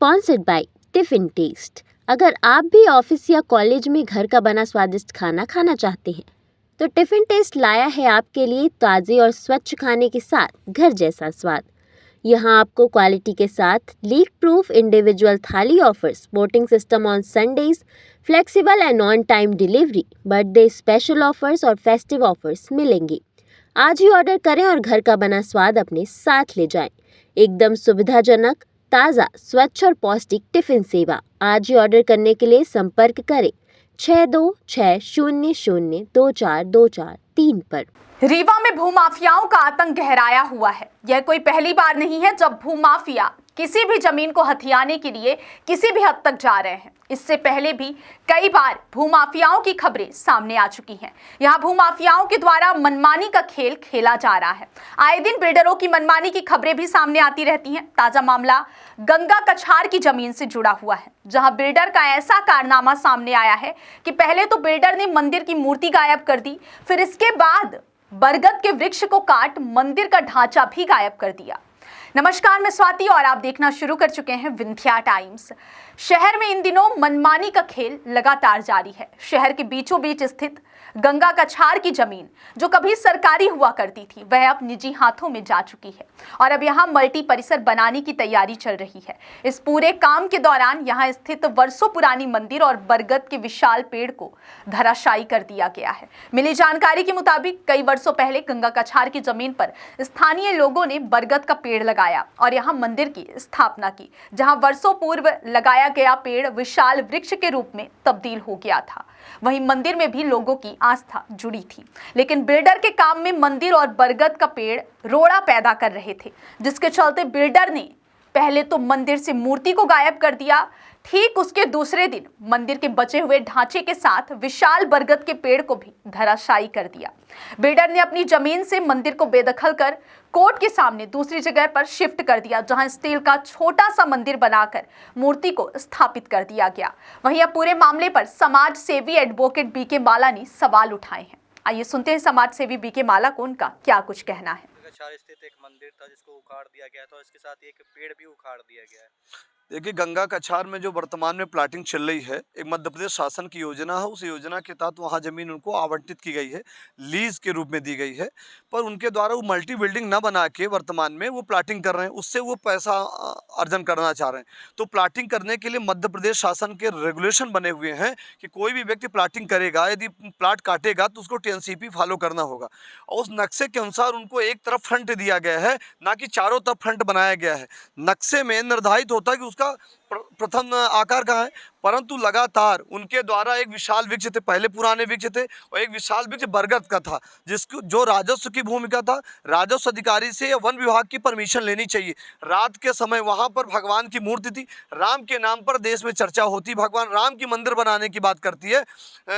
Sponsored by Tiffin Test. अगर आप भी ऑफिस या कॉलेज में घर का बना स्वादिष्ट खाना खाना चाहते हैं तो टिफिन टेस्ट लाया है आपके लिए ताज़े और स्वच्छ खाने के साथ घर जैसा स्वाद। यहाँ आपको क्वालिटी के साथ लीक प्रूफ इंडिविजुअल थाली offers, voting system on Sundays, flexible and on time delivery, birthday special offers और फेस्टिव ऑफर्स मिलेंगी। आज ही ऑर्डर करें और घर का बना स्वाद अपने साथ ले जाएं। एकदम सुविधाजनक, ताज़ा, स्वच्छ और पौष्टिक टिफिन सेवा। आज ही ऑर्डर करने के लिए संपर्क करें 6260024243 पर। रीवा में भूमाफियाओं का आतंक गहराया हुआ है। यह कोई पहली बार नहीं है जब भूमाफिया किसी भी जमीन को हथियाने के लिए किसी भी हद तक जा रहे हैं। इससे पहले भी कई बार भूमाफियाओं की खबरें सामने आ चुकी हैं। यहाँ भूमाफियाओं के द्वारा मनमानी का खेल खेला जा रहा है। आए दिन बिल्डरों की मनमानी की खबरें भी सामने आती रहती हैं। ताजा मामला गंगा कछार की जमीन से जुड़ा हुआ है, जहां बिल्डर का ऐसा कारनामा सामने आया है कि पहले तो बिल्डर ने मंदिर की मूर्ति गायब कर दी, फिर इसके बाद बरगद के वृक्ष को काट मंदिर का ढांचा भी गायब कर दिया। नमस्कार, मैं स्वाति और आप देखना शुरू कर चुके हैं विंध्या टाइम्स। शहर में इन दिनों मनमानी का खेल लगातार जारी है। शहर के बीचों बीच स्थित गंगा कछार की जमीन, जो कभी सरकारी हुआ करती थी, वह अब निजी हाथों में जा चुकी है और अब यहाँ मल्टी परिसर बनाने की तैयारी चल रही है। इस पूरे काम के दौरान यहाँ स्थित वर्षों पुरानी मंदिर और बरगद के विशाल पेड़ को धराशायी कर दिया गया है। मिली जानकारी के मुताबिक कई वर्षों पहले गंगा कछार की जमीन पर स्थानीय लोगों ने बरगद का पेड़ लगाया और यहाँ मंदिर की स्थापना की, जहाँ वर्षों पूर्व लगाया गया पेड़ विशाल वृक्ष के रूप में तब्दील हो गया था। वहीं मंदिर में भी लोगों की आस्था जुड़ी थी, लेकिन बिल्डर के काम में मंदिर और बरगद का पेड़ रोड़ा पैदा कर रहे थे, जिसके चलते बिल्डर ने पहले तो मंदिर से मूर्ति को गायब कर दिया। ठीक उसके दूसरे दिन मंदिर के बचे हुए ढांचे के साथ विशाल बरगद के पेड़ को भी धराशायी कर दिया। बिल्डर ने अपनी जमीन से मंदिर को बेदखल कर कोर्ट के सामने दूसरी जगह पर शिफ्ट कर दिया, जहां स्टील का छोटा सा मंदिर बनाकर मूर्ति को स्थापित कर दिया गया। वहीं अब पूरे मामले पर समाज सेवी एडवोकेट बीके माला ने सवाल उठाए हैं। आइए सुनते हैं समाज सेवी बीके माला को उनका क्या कुछ कहना है। स्थित एक मंदिर था जिसको उखाड़ दिया गया था, इसके साथ एक पेड़ भी उखाड़ दिया गया है। देखिए, गंगा कछार में जो वर्तमान में प्लाटिंग चल रही है, एक मध्य प्रदेश शासन की योजना है। उस योजना के तहत वहाँ जमीन उनको आवंटित की गई है, लीज के रूप में दी गई है। पर उनके द्वारा वो मल्टी बिल्डिंग न बना के वर्तमान में वो प्लाटिंग कर रहे हैं, उससे वो पैसा अर्जन करना चाह रहे हैं। तो प्लाटिंग करने के लिए मध्य प्रदेश शासन के रेगुलेशन बने हुए हैं कि कोई भी व्यक्ति प्लाटिंग करेगा, यदि प्लाट काटेगा तो उसको टीएनसीपी फॉलो करना होगा। और उस नक्शे के अनुसार उनको एक तरफ फ्रंट दिया गया है, ना कि चारों तरफ फ्रंट बनाया गया है। नक्शे में निर्धारित होता है कि उसका प्रथम आकार कहाँ है, परंतु लगातार उनके द्वारा एक विशाल वृक्ष थे, पहले पुराने वृक्ष थे, और एक विशाल वृक्ष बरगद का था, जिसको जो राजस्व की भूमिका था, राजस्व अधिकारी से या वन विभाग की परमिशन लेनी चाहिए। रात के समय वहां पर भगवान की मूर्ति थी, राम के नाम पर देश में चर्चा होती, भगवान राम की मंदिर बनाने की बात करती है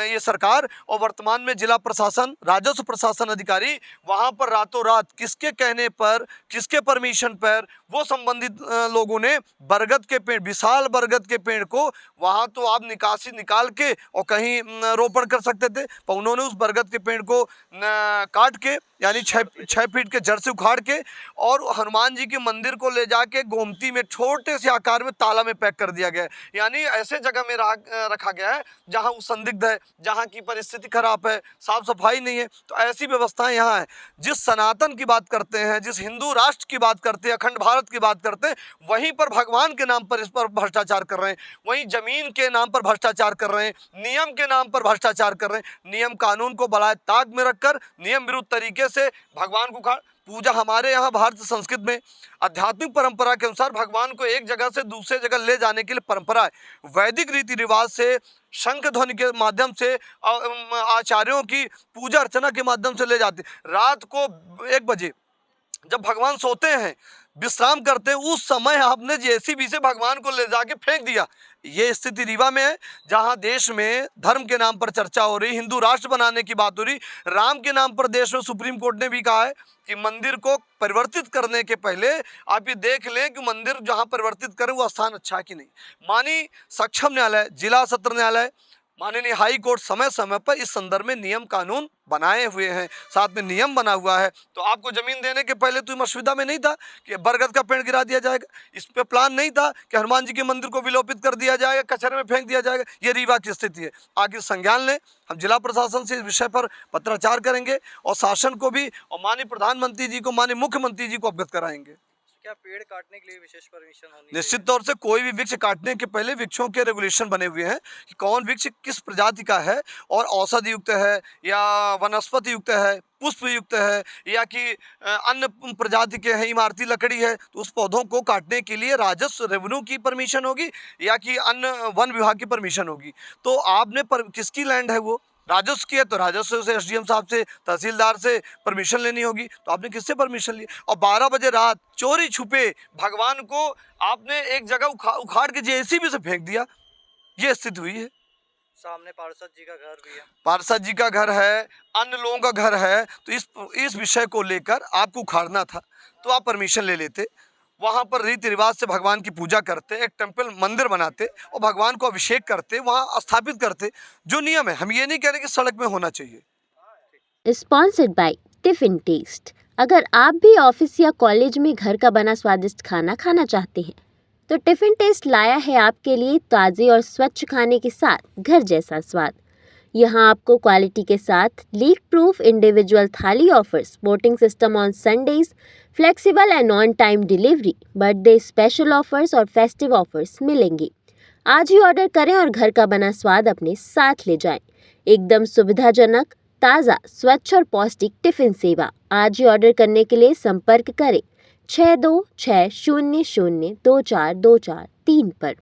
ये सरकार। और वर्तमान में जिला प्रशासन, राजस्व प्रशासन अधिकारी वहां पर रातों रात किसके कहने पर, किसके परमिशन पर वो संबंधित लोगों ने बरगद के पेड़, विशाल बरगद के पेड़ को वहाँ तो आप निकासी निकाल के और कहीं रोपण कर सकते थे, पर उन्होंने उस बरगद के पेड़ को काट के, यानी 6 फीट के जड़ से उखाड़ के, और हनुमान जी के मंदिर को ले जाके गोमती में छोटे से आकार में ताला में पैक कर दिया गया है। यानी ऐसे जगह में रखा गया है जहाँ वो संदिग्ध है, जहाँ की परिस्थिति खराब है, साफ सफाई नहीं है। तो ऐसी व्यवस्थाएं यहाँ है। जिस सनातन की बात करते हैं, जिस हिंदू राष्ट्र की बात करते हैं, अखंड भारत की बात करते हैं, वहीं पर भगवान के नाम पर इस पर भ्रष्टाचार कर रहे हैं, वहीं जमीन के नाम पर भ्रष्टाचार कर रहे हैं, नियम के नाम पर भ्रष्टाचार कर रहे हैं। नियम कानून को बलाए ताक में रखकर नियम विरुद्ध तरीके से भगवान को पूजा, हमारे यहाँ भारतीय संस्कृति में आध्यात्मिक परंपरा के अनुसार भगवान को एक जगह से दूसरे जगह ले जाने के लिए परंपरा है। वैदिक रीति रिवाज से, शंख ध्वनि के माध्यम से, आचार्यों की पूजा अर्चना के माध्यम से ले जाते। रात को 1 बजे जब भगवान सोते हैं, विश्राम करते हैं, उस समय आपने जेसीबी से भगवान को ले जाके फेंक दिया। ये स्थिति रीवा में है, जहां देश में धर्म के नाम पर चर्चा हो रही, हिंदू राष्ट्र बनाने की बात हो रही। राम के नाम पर देश में सुप्रीम कोर्ट ने भी कहा है कि मंदिर को परिवर्तित करने के पहले आप ये देख लें कि मंदिर जहां परिवर्तित करें वो स्थान अच्छा है कि नहीं। मानी सक्षम न्यायालय, जिला सत्र न्यायालय, माननीय हाई कोर्ट समय समय पर इस संदर्भ में नियम कानून बनाए हुए हैं, साथ में नियम बना हुआ है। तो आपको जमीन देने के पहले तो असुविधा में नहीं था कि बरगद का पेड़ गिरा दिया जाएगा, इस पे प्लान नहीं था कि हनुमान जी के मंदिर को विलोपित कर दिया जाएगा, कचरे में फेंक दिया जाएगा। ये रीवा की स्थिति है। आगे संज्ञान लें, हम जिला प्रशासन से इस विषय पर पत्राचार करेंगे और शासन को भी और माननीय प्रधानमंत्री जी को, माननीय मुख्यमंत्री जी को अवगत कराएंगे। क्या पेड़ काटने के लिए विशेष परमिशन होनी निश्चित तौर से कोई भी वृक्ष काटने के पहले वृक्षों के रेगुलेशन बने हुए हैं कि कौन वृक्ष किस प्रजाति का है और औषधि युक्त है या वनस्पति युक्त है, पुष्प युक्त है या कि अन्य प्रजाति के हैं, इमारती लकड़ी है, तो उस पौधों को काटने के लिए राजस्व रेवेन्यू की परमिशन होगी या कि अन्य वन विभाग की परमिशन होगी। तो आपने किसकी लैंड है वो राजस्व की है तो राजस्व से, एसडीएम साहब से, तहसीलदार से परमिशन लेनी होगी। तो आपने किससे परमिशन ली? और 12 बजे रात चोरी छुपे भगवान को आपने एक जगह उखाड़ के जेसीबी से फेंक दिया। ये स्थिति हुई है। सामने पार्षद जी का घर भी है, पार्षद जी का घर है, अन्य लोगों का घर है, तो इस विषय को लेकर आपको उखाड़ना था तो आप परमिशन ले लेते, वहाँ पर रीति रिवाज से भगवान की पूजा करते, एक टेम्पल मंदिर बनाते और भगवान को अभिषेक करते, वहाँ स्थापित करते। जो नियम है, हम ये नहीं कह रहे कि सड़क में होना चाहिए। Sponsored by Tiffin Test. अगर आप भी ऑफिस या कॉलेज में घर का बना स्वादिष्ट खाना खाना चाहते हैं तो टिफिन टेस्ट लाया है आपके लिए ताज़े और स्वच्छ खाने के साथ घर जैसा स्वाद। यहाँ आपको क्वालिटी के साथ लीक प्रूफ इंडिविजुअल थाली offers, voting system on Sundays, flexible and on time delivery, birthday special offers और फेस्टिव ऑफर्स मिलेंगे। आज ही ऑर्डर करें और घर का बना स्वाद अपने साथ ले जाएं। एकदम सुविधाजनक, ताज़ा, स्वच्छ और पौष्टिक टिफिन सेवा। आज ही ऑर्डर करने के लिए संपर्क करें 6260024243 पर।